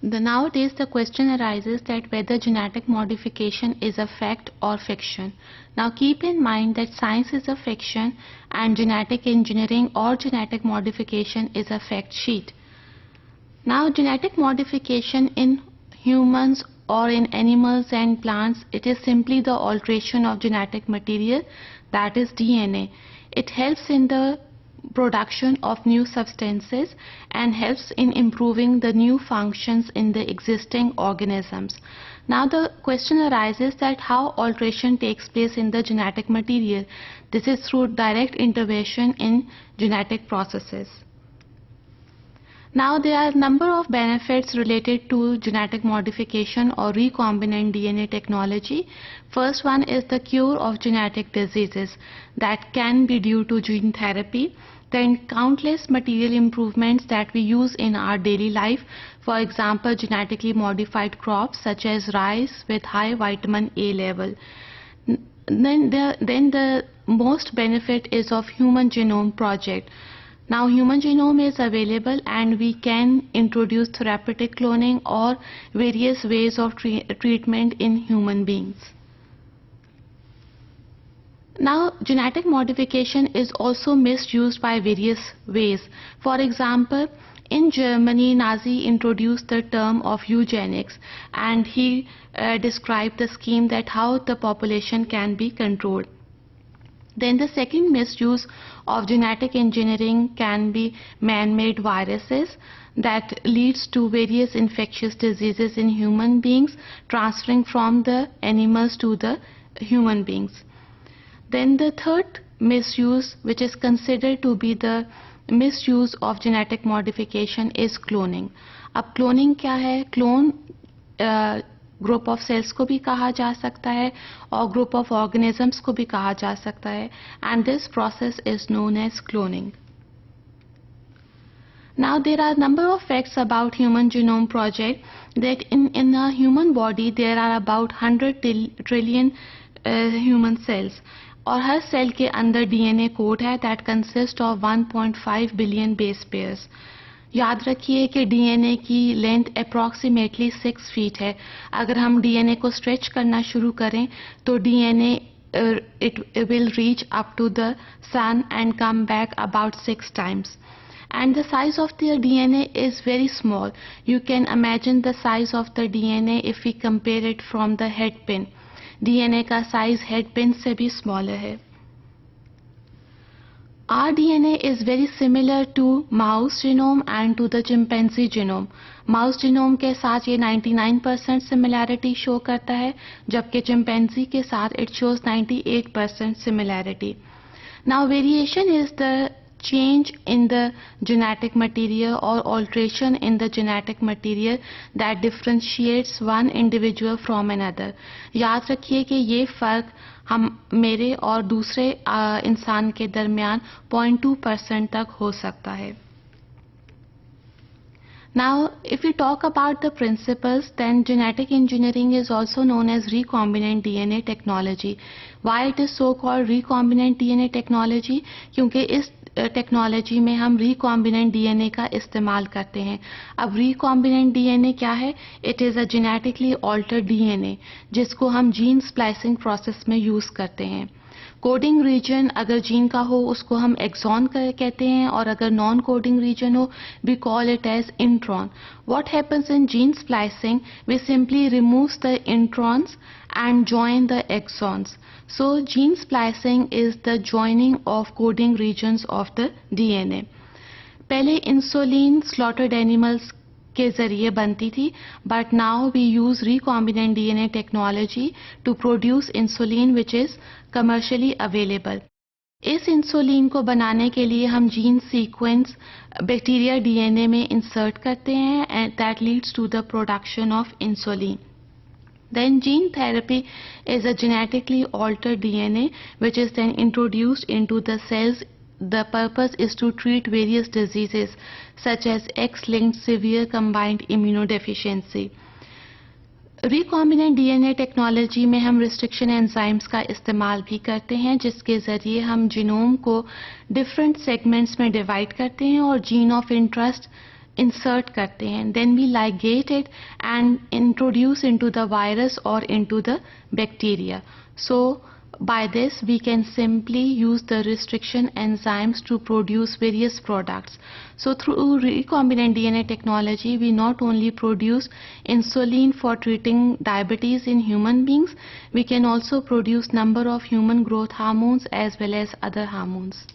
Nowadays, the question arises that whether genetic modification is a fact or fiction. Now, keep in mind that science is a fiction and genetic engineering or genetic modification is a fact sheet. Now, genetic modification in humans or in animals and plants, it is simply the alteration of genetic material, that is DNA. It helps in the production of new substances and helps in improving the new functions in the existing organisms. Now the question arises that how alteration takes place in the genetic material. This is through direct intervention in genetic processes. Now there are a number of benefits related to genetic modification or recombinant DNA technology. First one is the cure of genetic diseases that can be due to gene therapy. Then countless material improvements that we use in our daily life. For example, genetically modified crops such as rice with high vitamin A level. Then the most benefit is of Human Genome Project. Now Human Genome is available and we can introduce therapeutic cloning or various ways of treatment in human beings. Now genetic modification is also misused by various ways. For example, in Germany, Nazi introduced the term of eugenics and he described the scheme that how the population can be controlled. Then the second misuse of genetic engineering can be man-made viruses that leads to various infectious diseases in human beings transferring from the animals to the human beings. Then the third misuse, which is considered to be the misuse of genetic modification, is cloning. अब cloning क्या है? Clone group of sales को भी कहा जा सकता है और ग्रुप ऑफ ऑर्गेनिजम्स को भी कहा जा सकता है and this process is known as cloning. Now there are a number of facts about Human Genome Project that in a human body there are about 100 trillion human cells और हर cell के अंदर DNA code है that consists of 1.5 billion base pairs. याद रखिए कि DNA की length approximately 6 feet है. अगर हम DNA को स्ट्रेच करना शुरू करें तो DNA it will reach up to the sun and come back about 6 times. And the size of the DNA is very small. You can imagine the size of the DNA if we compare it from the head pin. DNA का size head pin से भी smaller है. Our DNA is very similar to mouse genome and to the chimpanzee genome. Mouse genome के साथ ये 99% similarity show करता है, जबकि chimpanzee के साथ it shows 98% similarity. Now variation is the change in the genetic material or alteration in the genetic material that differentiates one individual from another. याद रखिए कि ये फर्क हम मेरे और दूसरे इंसान के दरमियान 0.2% तक हो सकता है. Now, if we talk about the principles, then genetic engineering is also known as recombinant DNA technology. Why it is so called recombinant DNA technology? क्योंकि इस टेक्नोलॉजी में हम रिकॉम्बिनेंट डीएनए का इस्तेमाल करते हैं. अब रिकॉम्बिनेंट डीएनए क्या है? It is a genetically altered DNA जिसको हम जीन स्प्लाइसिंग प्रोसेस में यूज़ करते हैं. कोडिंग रीजन अगर जीन का हो उसको हम एक्सॉन कहते हैं और अगर नॉन कोडिंग रीजन हो we call it as intron. What happens in gene splicing? We simply removes the introns and join the exons. So gene splicing is the joining of coding regions of the DNA. पहले insulin slaughtered animals के जरिए बनती थी, but now we use recombinant DNA technology to produce insulin which is commercially available. इस insulin को बनाने के लिए हम जीन सीक्वेंस बैक्टीरिया डीएनए में इंसर्ट करते हैं and that leads to the production of insulin. Then gene therapy is a genetically altered DNA which is then introduced into the cells. The purpose is to treat various diseases such as X-linked severe combined immunodeficiency. Recombinant DNA technology में हम restriction enzymes का इस्तेमाल भी करते हैं जिसके ज़रिए हम जीनोम को डिफरेंट सेगमेंट्स में डिवाइड करते हैं और जीन ऑफ इंटरेस्ट insert करते हैं, then we ligate it and introduce into the virus or into the bacteria. So by this we can simply use the restriction enzymes to produce various products. So through recombinant DNA technology, we not only produce insulin for treating diabetes in human beings, we can also produce number of human growth hormones as well as other hormones.